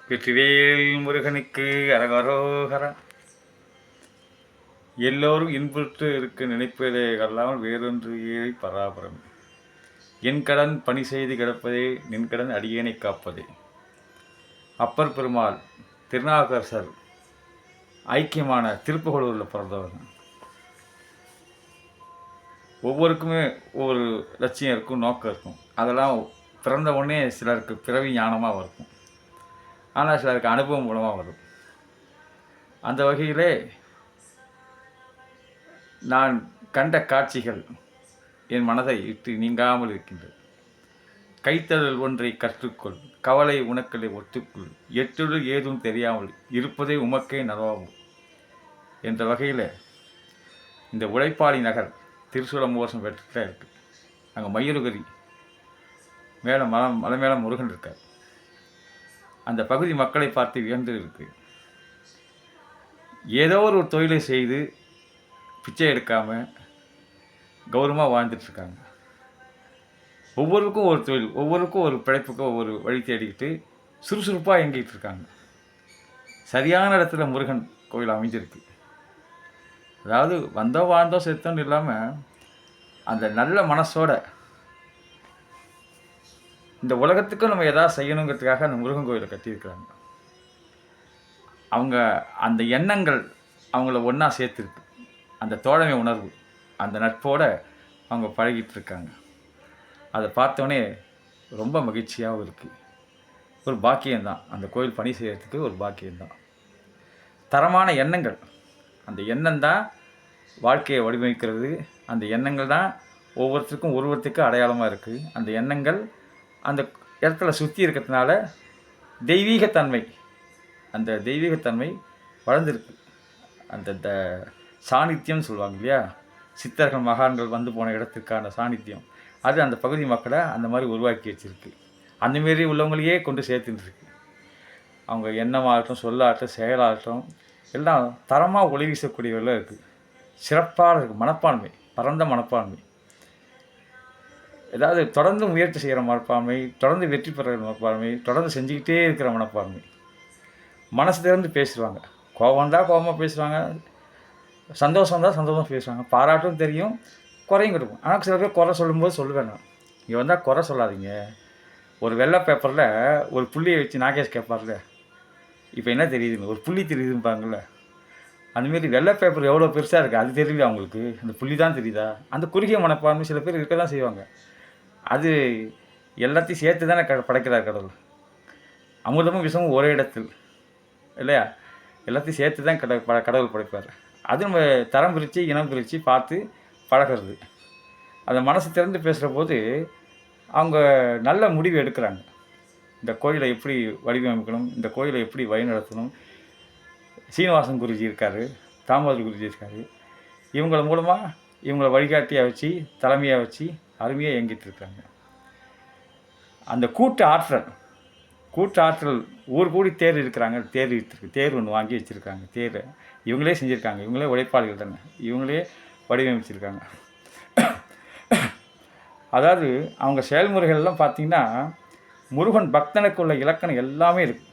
வெற்றிவேல் முருகனுக்கு அரகரோகரா. எல்லோரும் இன்புற்று இருக்க நினைப்பதே அல்லாமல் வேறொன்று ஏறி பராபரம். என் கடன் பணி செய்து கிடப்பதே நின் கடன் அடியேனை காப்பதே. அப்பர் பெருமாள் திருநாவுக்கரசர் ஐக்கியமான திருப்புகழூரில் பிறந்தவர். ஒவ்வொருக்குமே ஒவ்வொரு லட்சியம் இருக்கும், நோக்கம் இருக்கும். அதெல்லாம் பிறந்த உடனே சிலருக்கு பிறவி ஞானமாக இருக்கும், ஆனால் சிலருக்கு அனுபவம் மூலமாக வரும். அந்த வகையிலே நான் கண்ட காட்சிகள் என் மனதை இட்டு நீங்காமல் இருக்கின்றது. கைத்தழல் ஒன்றை கற்றுக்கொள், கவலை உனக்களை ஒத்துக்கொள், எட்டுடு ஏதும் தெரியாமல் இருப்பதே உமக்கே நலவாகும் என்ற வகையில் இந்த உழைப்பாளி நகர் திருசூலமோசம் பெற்றுக்கிட்டே இருக்குது. அங்கே மயூரகிரி மேலே மலை மேலே முருகன் இருக்கார். அந்த பகுதி மக்களை பார்த்து வியந்து இருக்கு. ஏதோ ஒரு தொழிலை செய்து பிச்சை எடுக்காமல் கௌரவமாக வாழ்ந்துட்டுருக்காங்க. ஒவ்வொருக்கும் ஒரு தொழில், ஒவ்வொருக்கும் ஒரு பிழைப்புக்கும் ஒவ்வொரு வழி தேடிக்கிட்டு சுறுசுறுப்பாக இயங்கிட்டு இருக்காங்க. சரியான இடத்துல முருகன் கோயில் அமைஞ்சிருக்கு. அதாவது வந்தோம் வாழ்ந்தோம் செத்தோன்னு இல்லாமல் அந்த நல்ல மனசோட இந்த உலகத்துக்கும் நம்ம எதாவது செய்யணுங்கிறதுக்காக அந்த முருகன் கோயிலை கட்டியிருக்கிறாங்க. அவங்க அந்த எண்ணங்கள் அவங்கள ஒன்றா சேர்த்துருக்கு. அந்த தோழமை உணர்வு, அந்த நட்போடு அவங்க பழகிட்டு இருக்காங்க. அதை பார்த்தோன்னே ரொம்ப மகிழ்ச்சியாகவும் இருக்குது. ஒரு பாக்கியம்தான் அந்த கோயில் பணி செய்கிறதுக்கு, ஒரு பாக்கியம்தான். தரமான எண்ணங்கள், அந்த எண்ணம் தான் வாழ்க்கையை வடிவமைக்கிறது. அந்த எண்ணங்கள் தான் ஒவ்வொருத்தருக்கும் அடையாளமாக இருக்குது. அந்த எண்ணங்கள் அந்த இடத்துல சுற்றி இருக்கிறதுனால தெய்வீகத்தன்மை, அந்த தெய்வீகத்தன்மை வளர்ந்துருக்கு. அந்த சாநித்தியம்னு சொல்லுவாங்க இல்லையா, சித்தர்கள் மகான்கள் வந்து போன இடத்திற்கான சாநித்தியம், அது அந்த பகுதி மக்களை அந்த மாதிரி உருவாக்கி வச்சுருக்கு. அந்தமாரி உள்ளவங்களையே கொண்டு சேர்த்துட்டுருக்கு. அவங்க எண்ணமாகட்டும், சொல்லாகட்டும், செயலாகட்டும் எல்லாம் தரமாக ஒளி வீசக்கூடியவர்களாக இருக்குது. சிறப்பாக இருக்குது. மனப்பான்மை, பரந்த மனப்பான்மை, ஏதாவது தொடர்ந்து முயற்சி செய்கிற மனப்பான்மை, தொடர்ந்து வெற்றி பெறுகிற மனப்பான்மை, தொடர்ந்து செஞ்சுக்கிட்டே இருக்கிற மனப்பான்மை. மனசு திறந்து பேசுவாங்க. கோபம் தான் கோபமாக பேசுவாங்க, சந்தோஷம் தான் சந்தோஷம் பேசுவாங்க. பாராட்டும் தெரியும், குறையும் கொடுக்கும். ஆனால் சில பேர் குறை சொல்லும்போது சொல்லுவேன் நான், இங்கே வந்தால் குறை சொல்லாதீங்க. ஒரு வெள்ளை பேப்பரில் ஒரு புள்ளியை வச்சு நாகேஷ் கேட்பார்ல, இப்போ என்ன தெரியுதுன்னு, ஒரு புள்ளி தெரியுதுப்பாங்கள்ல, அந்தமாரி வெள்ளை பேப்பர் எவ்வளோ பெருசாக இருக்குது அது தெரியல அவங்களுக்கு, அந்த புள்ளி தான் தெரியுதா. அந்த குறுகிய மனப்பான்மை சில பேர் இருக்க தான் செய்வாங்க. அது எல்லாத்தையும் சேர்த்து தானே படைக்கிறார் கடவுள். அமுதமும் விஷமும் ஒரே இடத்தில் இல்லையா, எல்லாத்தையும் சேர்த்து தான் கடவுள் படைப்பார். அது நம்ம தரம் பிரித்து இனம் பிரித்து பார்த்து பழகிறது. அந்த மனசு திறந்து பேசுகிற போது அவங்க நல்ல முடிவு எடுக்கிறாங்க. இந்த கோயிலை எப்படி வடிவமைக்கணும், இந்த கோயிலை எப்படி வழிநடத்தணும். சீனிவாசன் குருஜி இருக்கார், தாமோதர் குருஜி இருக்கார். இவங்கள மூலமாக இவங்கள வழிகாட்டியாக வச்சு, தலைமையாக வச்சு அருமையாக இயங்கிட்டு இருக்காங்க. அந்த கூட்டு ஆற்றல் ஊர் கூடி தேர் இருக்கிறாங்க. தேர் இருக்கு, தேர் ஒன்று வாங்கி வச்சுருக்காங்க. தேர் இவங்களே செஞ்சுருக்காங்க. இவங்களே உழைப்பாளிகள் தானே, இவங்களே வடிவமைச்சிருக்காங்க. அதாவது அவங்க செயல்முறைகள்லாம் பார்த்திங்கன்னா முருகன் பக்தனுக்குள்ள இலக்கணம் எல்லாமே இருக்குது.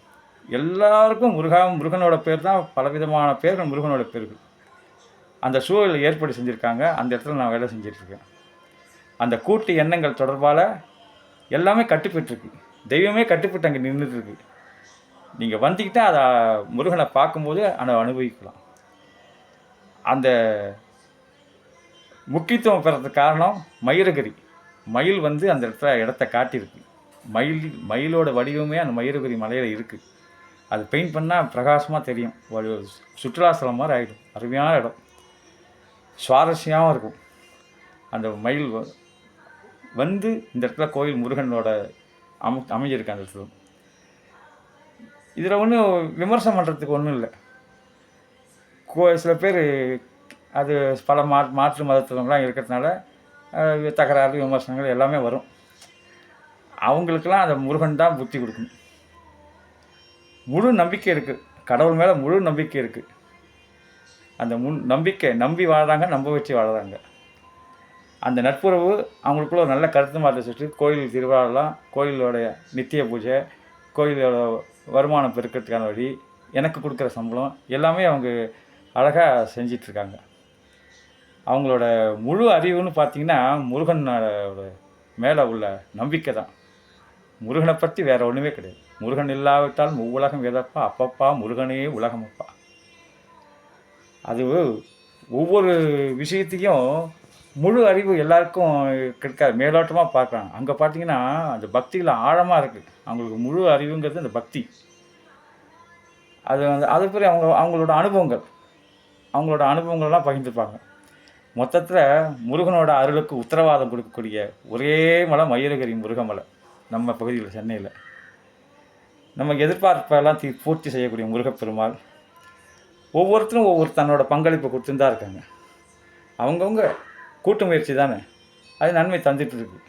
எல்லாருக்கும் முருகனோட பேர் தான், பலவிதமான பேர்கள் முருகனோட பேர்கள். அந்த சூழலை ஏற்பாடு செஞ்சுருக்காங்க. அந்த இடத்துல நான் வேலை செஞ்சிட்ருக்கேன். அந்த கூட்டு எண்ணங்கள் தொடர்பால் எல்லாமே கட்டுப்பட்டுருக்கு. தெய்வமே கட்டுப்பட்டு அங்கே நின்றுட்டுருக்கு. நீங்கள் வந்திக்கிட்டால் அதை முருகனை பார்க்கும்போது அதை அனுபவிக்கலாம். அந்த முக்கியத்துவம் பெறதுக்கு காரணம் மயூரகிரி. மயில் வந்து அந்த இடத்த காட்டியிருக்கு. மயிலோட வடிவமே அந்த மயூரகிரி மலையில் இருக்குது. அது பெயிண்ட் பண்ணால் பிரகாசமாக தெரியும். ஒரு சுற்றுலாஸ்தலம் மாதிரி ஆகிடும். அருமையான இடம், சுவாரஸ்யமாகவும் இருக்கும். அந்த மயில் வந்து இந்த இடத்துல கோயில் முருகனோட அமைஞ்சிருக்கு. அந்த இடத்துல இதில் ஒன்றும் விமர்சனம் பண்ணுறதுக்கு ஒன்றும் இல்லை. சில பேர் அது பல மாற்று மதத்திலலாம் இருக்கிறதுனால தகராறு, விமர்சனங்கள் எல்லாமே வரும். அவங்களுக்கெல்லாம் அந்த முருகன் தான் புத்தி கொடுக்கணும். முழு நம்பிக்கை இருக்குது, கடவுள் மேலே முழு நம்பிக்கை இருக்குது. அந்த நம்பி வாழறாங்க, நம்ப வச்சு வாழறாங்க. அந்த நட்புறவு அவங்களுக்குள்ள ஒரு நல்ல கருத்து மாற்ற சுற்றி கோயில் திருவிழாலாம், கோயிலோடைய நித்திய பூஜை, கோயிலோட வருமானம் பெருக்கிறதுக்கான வழி, எனக்கு கொடுக்குற சம்பளம் எல்லாமே அவங்க அழகாக செஞ்சிட்ருக்காங்க. அவங்களோட முழு அறிவுன்னு பார்த்தீங்கன்னா முருகனோட மேலே உள்ள நம்பிக்கை தான். முருகனை பற்றி வேறு ஒன்றுமே கிடையாது. முருகன் இல்லாவிட்டால் உலகம் எதப்பா, அப்பப்பா முருகனே உலகமப்பா. அது ஒவ்வொரு விஷயத்தையும் முழு அறிவு எல்லாருக்கும் கிடைக்காது, மேலோட்டமாக பார்க்குறாங்க. அங்கே பார்த்தீங்கன்னா அந்த பக்தியில் ஆழமாக இருக்குது. அவங்களுக்கு முழு அறிவுங்கிறது அந்த பக்தி. அது வந்து அது பிறகு அவங்களோட அனுபவங்கள்லாம் பகிர்ந்துப்பாங்க. மொத்தத்தில் முருகனோட அருளுக்கு உத்தரவாதம் கொடுக்கக்கூடிய ஒரே மலை மயூரகிரி முருகமலை நம்ம பகுதியில், சென்னையில். நம்ம எதிர்பார்ப்பெல்லாம் பூர்த்தி செய்யக்கூடிய முருகப்பெருமாள் ஒவ்வொருத்தரும் ஒவ்வொரு தன்னோட பங்களிப்பை கொடுத்துன்னு தான் இருக்காங்க. அவங்கவுங்க கூட்டு முயற்சி தானே, அது நன்மை தந்துட்டுருக்கு.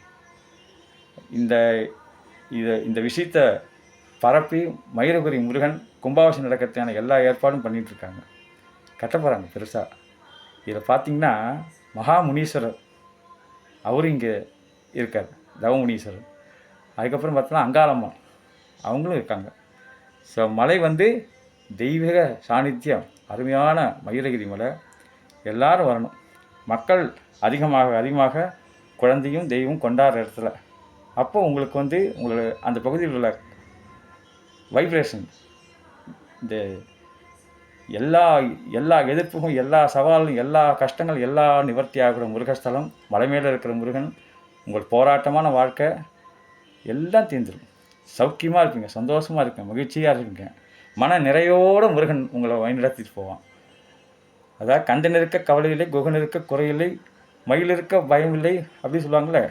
இந்த விஷயத்தை பரப்பி மயூரகிரி முருகன் கும்பாபிஷேகம் நடக்கிறதுக்கான எல்லா ஏற்பாடும் பண்ணிகிட்ருக்காங்க, கட்ட போகிறாங்க பெருசாக. இதில் பார்த்திங்கன்னா மகாமுனீஸ்வரர் அவரும் இங்கே இருக்கார், தவமுனீஸ்வரர். அதுக்கப்புறம் பார்த்தோன்னா அங்காளம்மா அவங்களும் இருக்காங்க. ஸோ மலை வந்து தெய்வீக சாநித்தியம், அருமையான மயூரகிரி மலை. எல்லோரும் வரணும். மக்கள் அதிகமாக குழந்தையும் தெய்வம் கொண்டாடுற இடத்துல அப்போ உங்களுக்கு வந்து உங்களோட அந்த பகுதியில் உள்ள வைப்ரேஷன், இந்த எல்லா எதிர்ப்புக்கும், எல்லா சவாலும், எல்லா கஷ்டங்கள் எல்லாம் நிவர்த்தி ஆகிற முருகஸ்தலம் மலை மேலே இருக்கிற முருகன். உங்கள் போராட்டமான வாழ்க்கை எல்லாம் தீர்ந்துடும். சௌக்கியமாக இருப்பீங்க, சந்தோஷமாக இருப்பீங்க, மகிழ்ச்சியாக இருப்பீங்க. மன நிறையோடு முருகன் உங்களை வழிநடத்திட்டு போவான். அதாவது கண்டன் இருக்க கவலை இல்லை, குகன் இருக்க குறையில்லை, மயில் இருக்க பயம் இல்லை அப்படின்னு சொல்லுவாங்களே,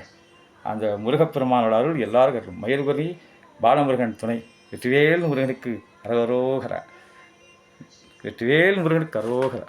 அந்த முருகப்பெருமானோட அருள் எல்லாருக்கும் இருக்கும். மயூரகிரி பாலமுருகன் துணை. வெற்றிவேல் முருகனுக்கு அரோகரா. வெற்றிவேல் முருகனுக்கு அரோகரா.